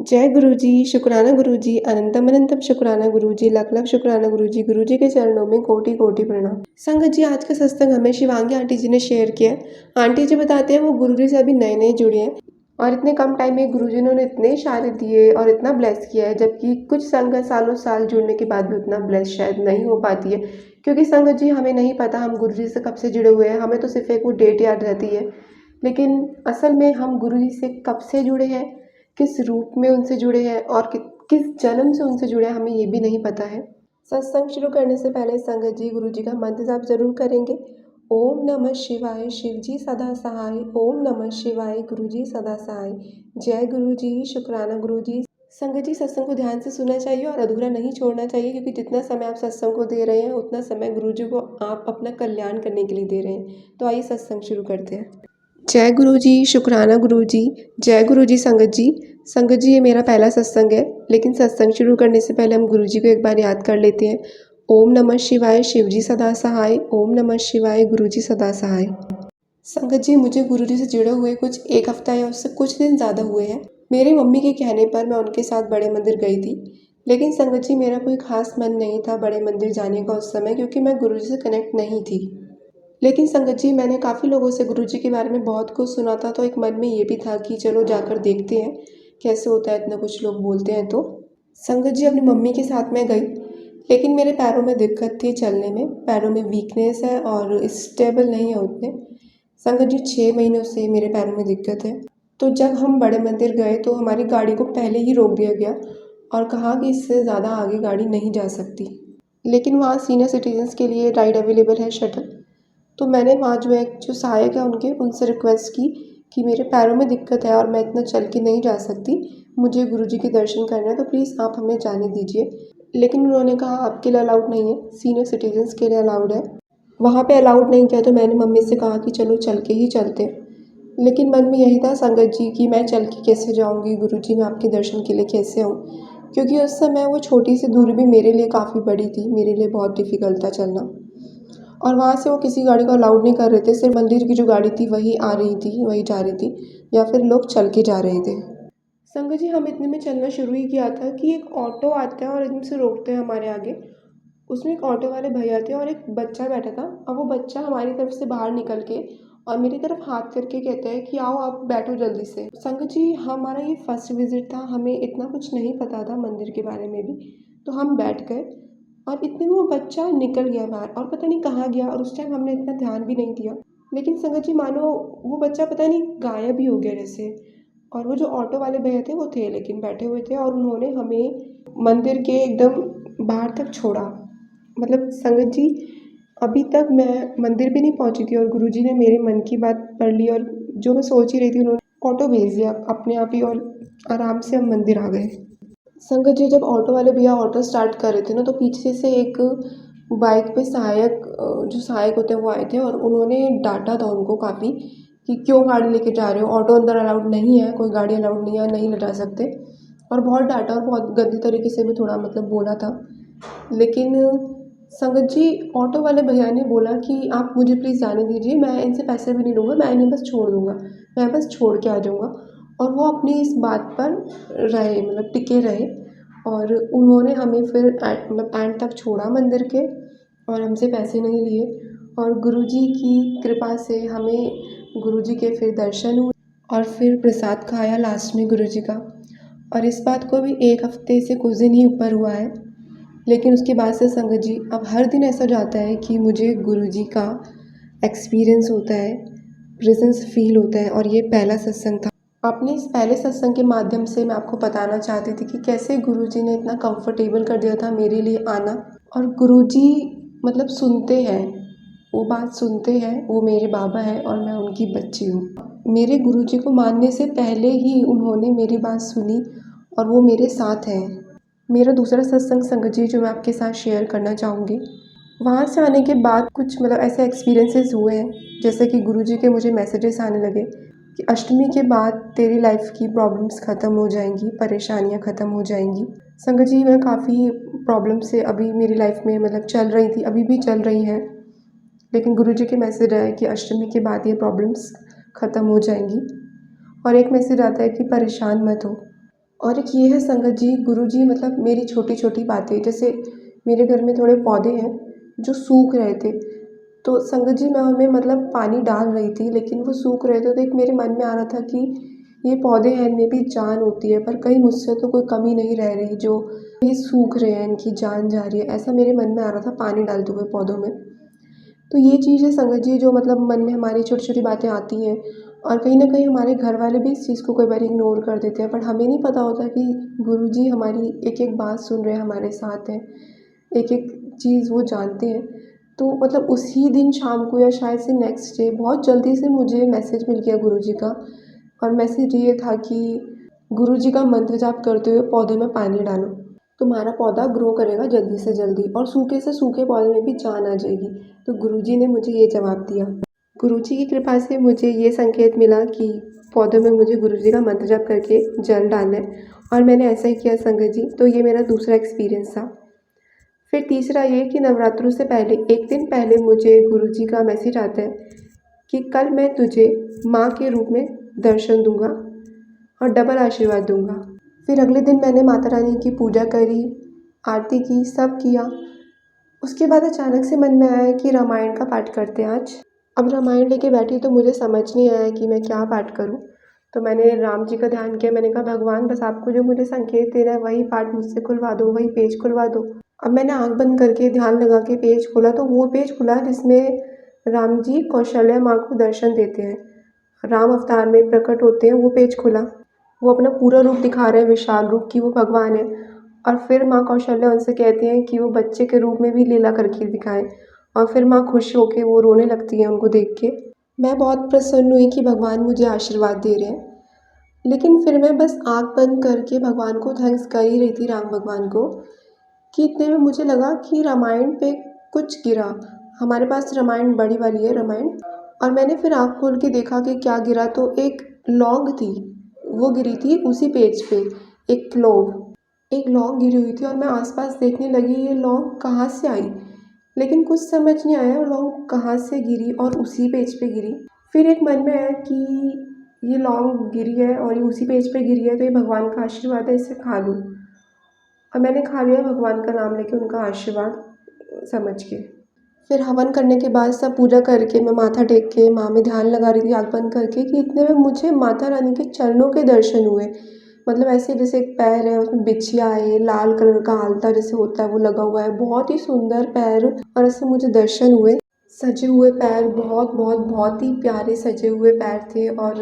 जय गुरुजी, शुक्राना गुरुजी, अनंतम अनंतम शुक्राना गुरुजी, लख लख शुक्राना गुरुजी, गुरुजी के चरणों में कोटि कोटि प्रणाम। संगत जी, आज का सत्संग हमें शिवांगी आंटी जी ने शेयर किया है। आंटी जी बताते हैं वो गुरुजी से अभी नए नए जुड़े हैं और इतने कम टाइम में गुरुजी ने उन्हें इतने इशारे दिए और इतना ब्लेस किया है, जबकि कुछ संगत सालों साल जुड़ने के बाद भी उतना ब्लेस शायद नहीं हो पाती है। क्योंकि संगत जी, हमें नहीं पता हम गुरुजी से कब से जुड़े हुए हैं, हमें तो सिर्फ एक वो डेट याद रहती है, लेकिन असल में हम गुरुजी से कब से जुड़े हैं, किस रूप में उनसे जुड़े हैं और किस जन्म से उनसे जुड़े हैं, हमें ये भी नहीं पता है। सत्संग शुरू करने से पहले संगत जी गुरु जी का मंत्र जाप जरूर करेंगे। ओम नमः शिवाय, शिव जी सदा सहाय। ओम नमः शिवाय, गुरु जी सदा सहाय। जय गुरु जी, शुक्राना गुरु जी। संगत जी, सत्संग को ध्यान से सुनना चाहिए और अधूरा नहीं छोड़ना चाहिए, क्योंकि जितना समय आप सत्संग को दे रहे हैं उतना समय गुरु जी को आप अपना कल्याण करने के लिए दे रहे हैं। तो आइए सत्संग शुरू करते हैं। जय गुरु जी, शुक्राना गुरु जी। जय गुरु जी। संगत जी, संगत जी, ये मेरा पहला सत्संग है, लेकिन सत्संग शुरू करने से पहले हम गुरु जी को एक बार याद कर लेते हैं। ओम नमः शिवाय, शिव जी सदा सहाय। ओम नमः शिवाय, गुरु जी सदा सहाय। संगत जी, मुझे गुरु जी से जुड़े हुए कुछ एक हफ्ता या उससे कुछ दिन ज़्यादा हुए हैं। मेरी मम्मी के कहने पर मैं उनके साथ बड़े मंदिर गई थी, लेकिन संगत जी मेरा कोई खास मन नहीं था बड़े मंदिर जाने का उस समय, क्योंकि मैं गुरु जी से कनेक्ट नहीं थी। लेकिन संगत जी, मैंने काफ़ी लोगों से गुरुजी के बारे में बहुत कुछ सुना था, तो एक मन में ये भी था कि चलो जाकर देखते हैं कैसे होता है, इतना कुछ लोग बोलते हैं तो। संगत जी, अपनी मम्मी के साथ मैं गई, लेकिन मेरे पैरों में दिक्कत थी चलने में, पैरों में वीकनेस है और स्टेबल नहीं है उतने। संगत जी, 6 महीनों से मेरे पैरों में दिक्कत है। तो जब हम बड़े मंदिर गए तो हमारी गाड़ी को पहले ही रोक दिया गया और कहा कि इससे ज़्यादा आगे गाड़ी नहीं जा सकती, लेकिन वहाँ सीनियर सिटीजन्स के लिए राइड अवेलेबल है, शटल। तो मैंने वहाँ जो सहायक है उनके, उनसे रिक्वेस्ट की कि मेरे पैरों में दिक्कत है और मैं इतना चल के नहीं जा सकती, मुझे गुरुजी के दर्शन करना है, तो प्लीज़ आप हमें जाने दीजिए। लेकिन उन्होंने कहा आपके लिए अलाउड नहीं है, सीनियर सिटीजन्स के लिए अलाउड है। वहाँ पे अलाउड नहीं किया तो मैंने मम्मी से कहा कि चलो चल के ही चलते हैं। लेकिन मन में यही था संगत जी कि मैं चल के कैसे जाऊँगी गुरुजी, मैं आपके दर्शन के लिए कैसे आऊँ, क्योंकि उस समय वो छोटी सी दूरी भी मेरे लिए काफ़ी बड़ी थी, मेरे लिए बहुत डिफ़िकल्ट था चलना। और वहाँ से वो किसी गाड़ी को अलाउड नहीं कर रहे थे, सिर्फ मंदिर की जो गाड़ी थी वही आ रही थी, वही जा रही थी, या फिर लोग चल के जा रहे थे। संगत जी, हम इतने में चलना शुरू ही किया था कि एक ऑटो आता है और एकदम से रोकते हैं हमारे आगे। उसमें एक ऑटो वाले भैया थे और एक बच्चा बैठा था, और वो बच्चा हमारी तरफ से बाहर निकल के और मेरी तरफ हाथ करके कहता है कि आओ आप बैठो जल्दी से। संगत जी, हमारा ये फर्स्ट विजिट था, हमें इतना कुछ नहीं पता था मंदिर के बारे में भी, तो हम बैठ गए और इतने में वो बच्चा निकल गया बाहर और पता नहीं कहाँ गया, और उस टाइम हमने इतना ध्यान भी नहीं दिया। लेकिन संगत जी मानो वो बच्चा पता नहीं गायब ही हो गया जैसे। और वो जो ऑटो वाले भैया थे वो थे, लेकिन बैठे हुए थे, और उन्होंने हमें मंदिर के एकदम बाहर तक छोड़ा। मतलब संगत जी, अभी तक मैं मंदिर भी नहीं पहुंची थी और गुरुजी ने मेरे मन की बात पढ़ ली, और जो मैं सोच ही रही थी उन्होंने ऑटो भेज दिया अपने आप ही, और आराम से हम मंदिर आ गए। संगत जी, जब ऑटो वाले भैया ऑटो स्टार्ट कर रहे थे ना, तो पीछे से एक बाइक पे सहायक, जो सहायक होते हैं वो आए थे, और उन्होंने डांटा था उनको काफ़ी कि क्यों गाड़ी लेके जा रहे हो, ऑटो अंदर अलाउड नहीं है, कोई गाड़ी अलाउड नहीं है, नहीं ले जा सकते। और बहुत डांटा और बहुत गंदी तरीके से भी थोड़ा मतलब बोला था। लेकिन संगत जी, ऑटो वाले भैया ने बोला कि आप मुझे प्लीज़ जाने दीजिए, मैं इनसे पैसे भी नहीं लूँगा, मैं इन्हें बस छोड़ दूँगा, मैं बस छोड़ के आ जाऊँगा। और वो अपनी इस बात पर रहे, मतलब टिके रहे, और उन्होंने हमें फिर मतलब एंड तक छोड़ा मंदिर के, और हमसे पैसे नहीं लिए। और गुरुजी की कृपा से हमें गुरुजी के फिर दर्शन हुए और फिर प्रसाद खाया लास्ट में गुरुजी का। और इस बात को भी एक हफ्ते से कुछ दिन ही ऊपर हुआ है, लेकिन उसके बाद से संगत जी अब हर दिन ऐसा जाता है कि मुझे गुरुजी का एक्सपीरियंस होता है, प्रेजेंस फील होता है, और ये पहला सत्संग था। अपने इस पहले सत्संग के माध्यम से मैं आपको बताना चाहती थी कि कैसे गुरुजी ने इतना कंफर्टेबल कर दिया था मेरे लिए आना। और गुरुजी मतलब सुनते हैं, वो बात सुनते हैं, वो मेरे बाबा हैं और मैं उनकी बच्ची हूँ। मेरे गुरुजी को मानने से पहले ही उन्होंने मेरी बात सुनी और वो मेरे साथ हैं। मेरा दूसरा सत्संग संगत जी जो मैं आपके साथ शेयर करना चाहूँगी, वहाँ से आने के बाद कुछ मतलब ऐसे एक्सपीरियंसेस हुए हैं, जैसे कि गुरुजी के मुझे मैसेजेस आने लगे कि अष्टमी के बाद तेरी लाइफ की प्रॉब्लम्स ख़त्म हो जाएंगी, परेशानियाँ ख़त्म हो जाएंगी। संगत जी, मैं काफ़ी प्रॉब्लम से अभी मेरी लाइफ में मतलब चल रही थी, अभी भी चल रही हैं, लेकिन गुरुजी के मैसेज आया कि अष्टमी के बाद ये प्रॉब्लम्स ख़त्म हो जाएंगी। और एक मैसेज आता है कि परेशान मत हो, और एक ये है संगत जी, गुरु जी मतलब मेरी छोटी छोटी बातें, जैसे मेरे घर में थोड़े पौधे हैं जो सूख रहे थे, तो संगत जी मैं उनमें मतलब पानी डाल रही थी लेकिन वो सूख रहे थे, तो एक मेरे मन में आ रहा था कि ये पौधे हैं, इनमें भी जान होती है, पर कहीं मुझसे तो कोई कमी नहीं रह रही जो ये सूख रहे हैं, इनकी जान जा रही है, ऐसा मेरे मन में आ रहा था पानी डालते हुए पौधों में। तो ये चीज़ है संगत जी, जो मतलब मन में हमारी छोटी छोटी बातें आती हैं, और कहीं ना कहीं हमारे घर वाले भी इस चीज़ को कई बार इग्नोर कर देते हैं, पर हमें नहीं पता होता कि गुरुजी हमारी एक एक बात सुन रहे हैं, हमारे साथ हैं, एक एक चीज़ वो जानते हैं। तो मतलब उसी दिन शाम को या शायद से नेक्स्ट डे बहुत जल्दी से मुझे मैसेज मिल गया गुरुजी का, और मैसेज ये था कि गुरुजी का मंत्र जाप करते हुए पौधे में पानी डालो, तुम्हारा पौधा ग्रो करेगा जल्दी से जल्दी, और सूखे से सूखे पौधे में भी जान आ जाएगी। तो गुरुजी ने मुझे ये जवाब दिया। गुरुजी की कृपा से मुझे ये संकेत मिला कि पौधों में मुझे गुरुजी का मंत्र जाप करके जल डालना है, और मैंने ऐसा ही किया संगत जी। तो ये मेरा दूसरा एक्सपीरियंस था। फिर तीसरा ये कि नवरात्रों से पहले एक दिन पहले मुझे गुरुजी का मैसेज आता है कि कल मैं तुझे माँ के रूप में दर्शन दूंगा और डबल आशीर्वाद दूंगा। फिर अगले दिन मैंने माता रानी की पूजा करी, आरती की, सब किया। उसके बाद अचानक से मन में आया कि रामायण का पाठ करते हैं आज। अब रामायण लेके बैठी तो मुझे समझ नहीं आया कि मैं क्या पाठ करूं। तो मैंने राम जी का ध्यान किया, मैंने कहा भगवान बस आपको जो मुझे संकेत दे रहा है वही पाठ मुझसे खुलवा दो, वही पेज खुलवा दो। अब मैंने आंख बंद करके ध्यान लगा के पेज खोला, तो वो पेज खुला जिसमें राम जी कौशल्या माँ को दर्शन देते हैं, राम अवतार में प्रकट होते हैं, वो पेज खुला। वो अपना पूरा रूप दिखा रहे हैं, विशाल रूप की वो भगवान है। और फिर माँ कौशल्या उनसे कहती हैं कि वो बच्चे के रूप में भी लीला करके दिखाएं, और फिर माँ खुश होके वो रोने लगती हैं उनको देख के। मैं बहुत प्रसन्न हुई कि भगवान मुझे आशीर्वाद दे रहे हैं, लेकिन फिर मैं बस आँख बंद करके भगवान को थैंक्स कर ही रही थी, राम भगवान को, कि इतने में मुझे लगा कि रामायण पे कुछ गिरा। हमारे पास रामायण बड़ी वाली है रामायण, और मैंने फिर आँख खोल के देखा कि क्या गिरा, तो एक लौंग थी, वो गिरी थी उसी पेज पे। एक क्लोव, एक लौंग गिरी हुई थी, और मैं आसपास देखने लगी ये लौंग कहाँ से आई, लेकिन कुछ समझ नहीं आया लौंग कहाँ से गिरी और उसी पेज पे गिरी। फिर एक मन में आया कि ये लौंग गिरी है और ये उसी पेज पे गिरी है, तो ये भगवान का आशीर्वाद है, इसे खा लूँ। और मैंने खा लिया भगवान का नाम लेके, उनका आशीर्वाद समझ के। फिर हवन करने के बाद सब पूजा करके मैं माथा टेक के माँ में ध्यान लगा रही थी आँख बंद करके, कि इतने में मुझे माता रानी के चरणों के दर्शन हुए। मतलब ऐसे जैसे एक पैर है उसमें बिछिया है, लाल कलर का आलता जैसे होता है वो लगा हुआ है, बहुत ही सुंदर पैर, और ऐसे मुझे दर्शन हुए। सजे हुए पैर, बहुत बहुत बहुत ही प्यारे सजे हुए पैर थे, और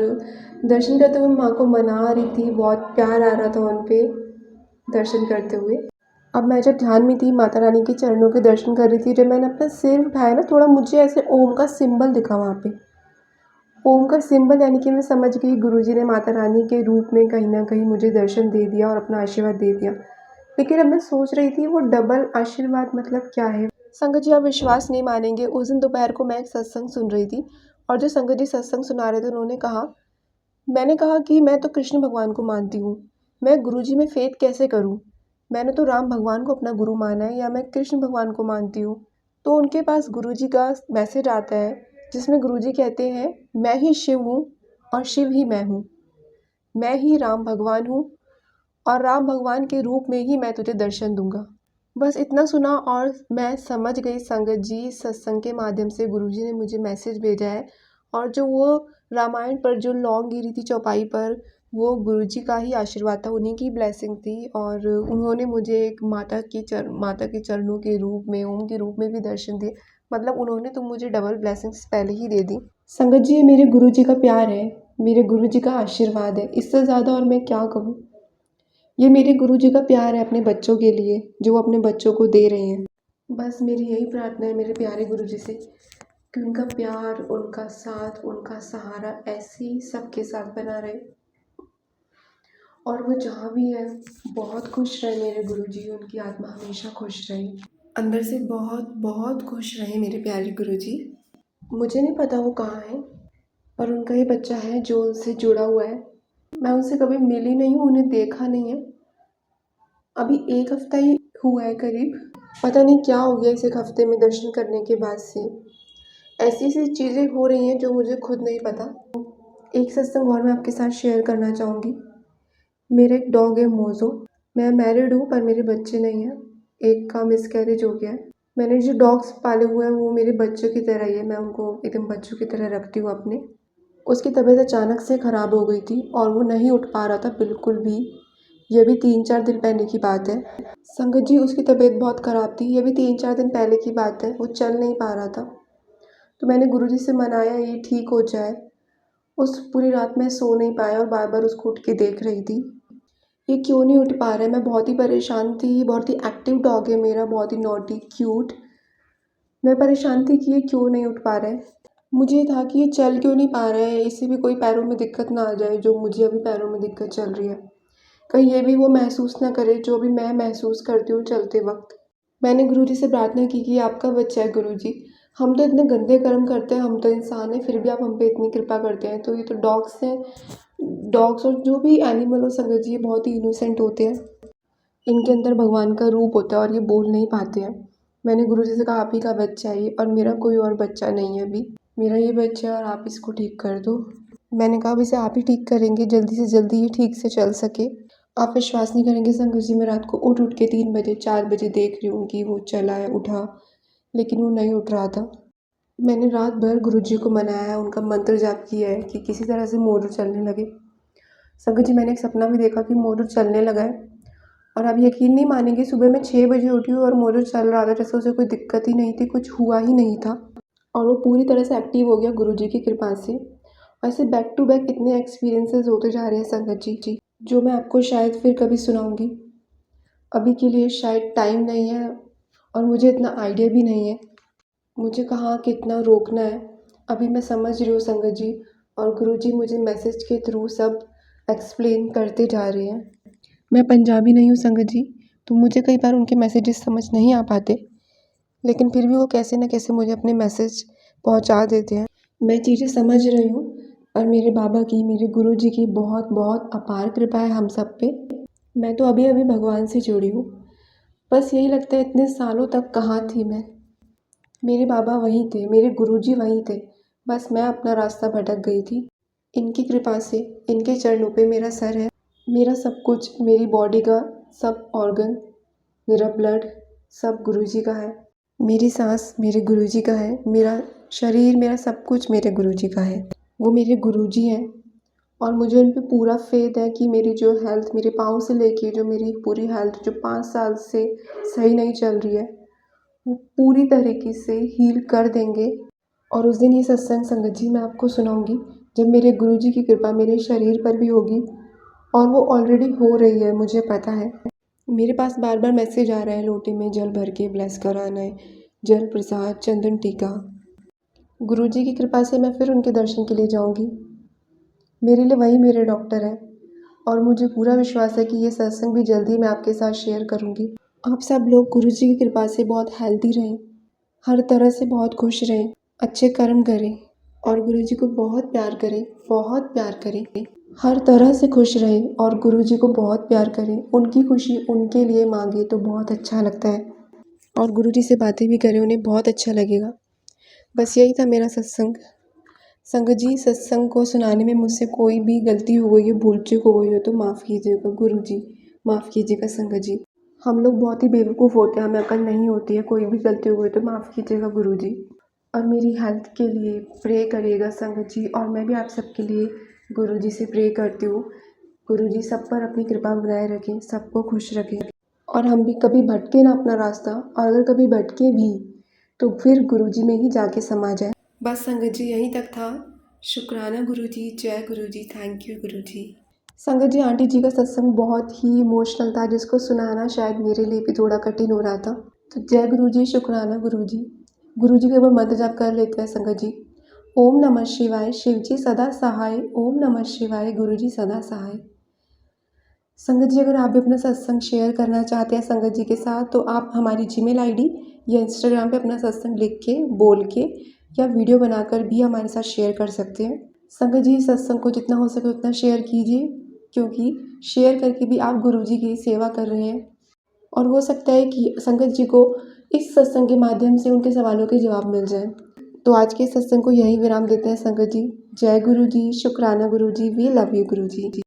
दर्शन करते हुए माँ को मना रही थी, बहुत प्यार आ रहा था उन पे दर्शन करते हुए। अब मैं जब ध्यान में थी, माता रानी के चरणों के दर्शन कर रही थी, जब मैंने अपना सिर उठाया ना थोड़ा, मुझे ऐसे ओम का सिंबल दिखा वहाँ पे। ओम का सिंबल, यानी कि मैं समझ गई गुरुजी ने माता रानी के रूप में कहीं ना कहीं मुझे दर्शन दे दिया और अपना आशीर्वाद दे दिया। लेकिन अब मैं सोच रही थी वो डबल आशीर्वाद मतलब क्या है। संगत जी आप विश्वास नहीं मानेंगे, उस दिन दोपहर को मैं एक सत्संग सुन रही थी, और जो संगत जी सत्संग सुना रहे थे उन्होंने कहा, मैंने कहा कि मैं तो कृष्ण भगवान को मानती हूँ, मैं गुरुजी में फेथ कैसे करूँ, मैंने तो राम भगवान को अपना गुरु माना है, या मैं कृष्ण भगवान को मानती हूँ। तो उनके पास गुरुजी का मैसेज आता है जिसमें गुरुजी कहते हैं, मैं ही शिव हूँ और शिव ही मैं हूँ, मैं ही राम भगवान हूँ और राम भगवान के रूप में ही मैं तुझे दर्शन दूंगा। बस इतना सुना और मैं समझ गई संगत जी, सत्संग के माध्यम से गुरुजी ने मुझे मैसेज भेजा है, और जो वो रामायण पर जो लौंग गिरी थी चौपाई पर, वो गुरुजी का ही आशीर्वाद था, उन्हीं की ब्लेसिंग थी, और उन्होंने मुझे एक माता के चरणों के रूप में, ओम के रूप में भी दर्शन दिए। मतलब उन्होंने तो मुझे डबल ब्लेसिंग्स पहले ही दे दी। संगत जी ये मेरे गुरुजी का प्यार है, मेरे गुरुजी का आशीर्वाद है, इससे ज़्यादा और मैं क्या कहूँ। ये मेरे गुरुजी का प्यार है अपने बच्चों के लिए, जो वो अपने बच्चों को दे रहे हैं। बस मेरी यही प्रार्थना है मेरे प्यारे गुरुजी से, कि उनका प्यार, उनका साथ, उनका सहारा ऐसे ही सबके साथ बना रहे, और वो जहाँ भी है बहुत खुश रहे मेरे गुरुजी, उनकी आत्मा हमेशा खुश रहे, अंदर से बहुत बहुत खुश रहे मेरे प्यारे गुरुजी। मुझे नहीं पता वो कहाँ है, पर उनका ये बच्चा है जो उनसे जुड़ा हुआ है। मैं उनसे कभी मिली नहीं हूँ, उन्हें देखा नहीं है, अभी एक हफ्ता ही हुआ है करीब। पता नहीं क्या हो गया इस एक हफ्ते में दर्शन करने के बाद से, ऐसी ऐसी चीज़ें हो रही हैं जो मुझे खुद नहीं पता। एक सत्संग और मैं आपके साथ शेयर करना चाहूँगी। मेरा एक डॉग है मोज़ो। मैं मैरिड हूँ पर मेरे बच्चे नहीं हैं। एक का मिसकैरेज हो गया है। मैंने जो डॉग्स पाले हुए हैं वो मेरे बच्चों की तरह ही है। मैं उनको एकदम बच्चों की तरह रखती हूँ अपने। उसकी तबीयत अचानक से ख़राब हो गई थी और वो नहीं उठ पा रहा था बिल्कुल भी। ये भी 3-4 दिन पहले की बात है। संगत जी, उसकी तबीयत बहुत ख़राब थी। ये भी 3-4 दिन पहले की बात है। वो चल नहीं पा रहा था। तो मैंने गुरुजी से मनाया ये ठीक हो जाए। उस पूरी रात मैं सो नहीं पाया और बार-बार उसको उठ के देख रही थी। ये क्यों नहीं उठ पा रहा है? मैं बहुत ही परेशान थी। ये बहुत ही एक्टिव डॉग है मेरा, बहुत ही नॉटी, क्यूट। मैं परेशान थी कि ये क्यों नहीं उठ पा रहा है। मुझे ये था कि ये चल क्यों नहीं पा रहा है, इसे भी कोई पैरों में दिक्कत ना आ जाए जो मुझे अभी पैरों में दिक्कत चल रही है। कहीं ये भी वो महसूस ना करे जो भी मैं महसूस करती हूँ चलते वक़्त। मैंने गुरुजी से प्रार्थना की कि ये आपका बच्चा है गुरुजी। हम तो इतने गंदे कर्म करते हैं, हम तो इंसान हैं, फिर भी आप हम पे इतनी कृपा करते हैं। तो ये तो डॉग्स हैं, डॉग्स और जो भी एनिमल हो संगत जी, ये बहुत ही इनोसेंट होते हैं। इनके अंदर भगवान का रूप होता है और ये बोल नहीं पाते हैं। मैंने गुरुजी से कहा आप ही का बच्चा है ये, और मेरा कोई और बच्चा नहीं है अभी। मेरा ये बच्चा है और आप इसको ठीक कर दो। मैंने कहा अब इसे आप ही ठीक करेंगे, जल्दी से जल्दी ये ठीक से चल सके। आप विश्वास नहीं करेंगे संगत जी, मैं रात को उठ के 3 बजे 4 बजे देख रही हूँ कि वो चला है, उठा, लेकिन वो नहीं उठ रहा था। मैंने रात भर गुरुजी को मनाया है, उनका मंत्र जाप किया है कि किसी तरह से मोरू चलने लगे। संगत जी, मैंने एक सपना भी देखा कि मोरू चलने लगा है और आप यकीन नहीं मानेंगे, सुबह मैं 6 बजे उठी हूँ और मोरू चल रहा था जैसे उसे कोई दिक्कत ही नहीं थी, कुछ हुआ ही नहीं था और वो पूरी तरह से एक्टिव हो गया गुरुजी की कृपा से। ऐसे बैक टू बैक इतने एक्सपीरियंसेस होते जा रहे हैं संगत जी, जो मैं आपको शायद फिर कभी सुनाऊंगी। अभी के लिए शायद टाइम नहीं है और मुझे इतना आइडिया भी नहीं है मुझे कहाँ कितना रोकना है। अभी मैं समझ रही हूँ संगत जी, और गुरुजी मुझे मैसेज के थ्रू सब एक्सप्लेन करते जा रहे हैं। मैं पंजाबी नहीं हूँ संगत जी, तो मुझे कई बार उनके मैसेजेस समझ नहीं आ पाते, लेकिन फिर भी वो कैसे न कैसे मुझे अपने मैसेज पहुँचा देते हैं। मैं चीज़ें समझ रही हूँ और मेरे बाबा की, मेरे गुरुजी की बहुत बहुत अपार कृपा है हम सब पे। मैं तो अभी अभी भगवान से जुड़ी हूँ। बस यही लगता है इतने सालों तक कहाँ थी मैं। मेरे बाबा वहीं थे, मेरे गुरुजी वहीं थे, बस मैं अपना रास्ता भटक गई थी। इनकी कृपा से, इनके चरणों पे मेरा सर है। मेरा सब कुछ, मेरी बॉडी का सब ऑर्गन, मेरा ब्लड सब गुरुजी का है। मेरी सांस मेरे गुरुजी का है, मेरा शरीर, मेरा सब कुछ मेरे गुरुजी का है। वो मेरे गुरुजी हैं और मुझे उन पे पूरा फेथ है कि मेरी जो हेल्थ, मेरे पाँव से लेके जो मेरी पूरी हेल्थ जो 5 साल से सही नहीं चल रही है, वो पूरी तरीके से हील कर देंगे। और उस दिन ये सत्संग संगत जी मैं आपको सुनाऊंगी जब मेरे गुरुजी की कृपा मेरे शरीर पर भी होगी, और वो ऑलरेडी हो रही है, मुझे पता है। मेरे पास बार बार मैसेज आ रहा है लोटे में जल भर के ब्लेस कराना है, जल प्रसाद चंदन टीका। गुरुजी की कृपा से मैं फिर उनके दर्शन के लिए जाऊंगी। मेरे लिए वही मेरे डॉक्टर हैं और मुझे पूरा विश्वास है कि ये सत्संग भी जल्दी मैं आपके साथ शेयर करूंगी। आप सब लोग गुरुजी की कृपा से बहुत हेल्दी रहें, हर तरह से बहुत खुश रहें, अच्छे कर्म करें और गुरुजी को बहुत प्यार करें, बहुत प्यार करें। हर तरह से खुश रहें और गुरुजी को बहुत प्यार करें। उनकी खुशी उनके लिए मांगे तो बहुत अच्छा लगता है और गुरुजी से बातें भी करें, उन्हें बहुत अच्छा लगेगा। बस यही था मेरा सत्संग। संगत जी, सत्संग को सुनाने में मुझसे कोई भी गलती हो गई हो, भूल चूक हो गई हो तो माफ़ कीजिएगा गुरुजी, माफ़ कीजिएगा संगत जी। हम लोग बहुत ही बेवकूफ़ होते हैं, हमें अकल नहीं होती है, कोई भी गलती हो गई तो माफ़ कीजिएगा गुरुजी। और मेरी हेल्थ के लिए प्रे करिएगा संगत जी, और मैं भी आप सबके लिए गुरुजी से प्रे करती हूँ। गुरुजी सब पर अपनी कृपा बनाए रखें, सबको खुश रखें और हम भी कभी भटके ना अपना रास्ता, और अगर कभी भटके भी तो फिर गुरुजी में ही जाके समा जाए। बस संगत जी यहीं तक था। शुक्राना गुरुजी, जय गुरुजी, थैंक यू गुरुजी। संगत जी, आंटी जी का सत्संग बहुत ही इमोशनल था, जिसको सुनाना शायद मेरे लिए भी थोड़ा कठिन हो रहा था। तो जय गुरुजी, शुक्राना गुरुजी। गुरुजी के ऊपर मंत्र जाप कर लेते हैं संगत जी। ओम नमः शिवाय, शिवजी सदा सहाय। ओम नमः शिवाय, गुरुजी सदा सहाय। संगत जी, अगर आप भी अपना सत्संग शेयर करना चाहते हैं संगत जी के साथ, तो आप हमारी जीमेल आईडी या इंस्टाग्राम पे अपना सत्संग लिख के, बोल के या वीडियो बनाकर भी हमारे साथ शेयर कर सकते हैं। संगत जी, सत्संग को जितना हो सके उतना शेयर कीजिए, क्योंकि शेयर करके भी आप गुरुजी की सेवा कर रहे हैं और हो सकता है कि संगत जी को इस सत्संग के माध्यम से उनके सवालों के जवाब मिल जाए। तो आज के सत्संग को यही विराम देते हैं संगत जी। जय गुरु जी, शुक्राना गुरु जी, we love you Guru ji.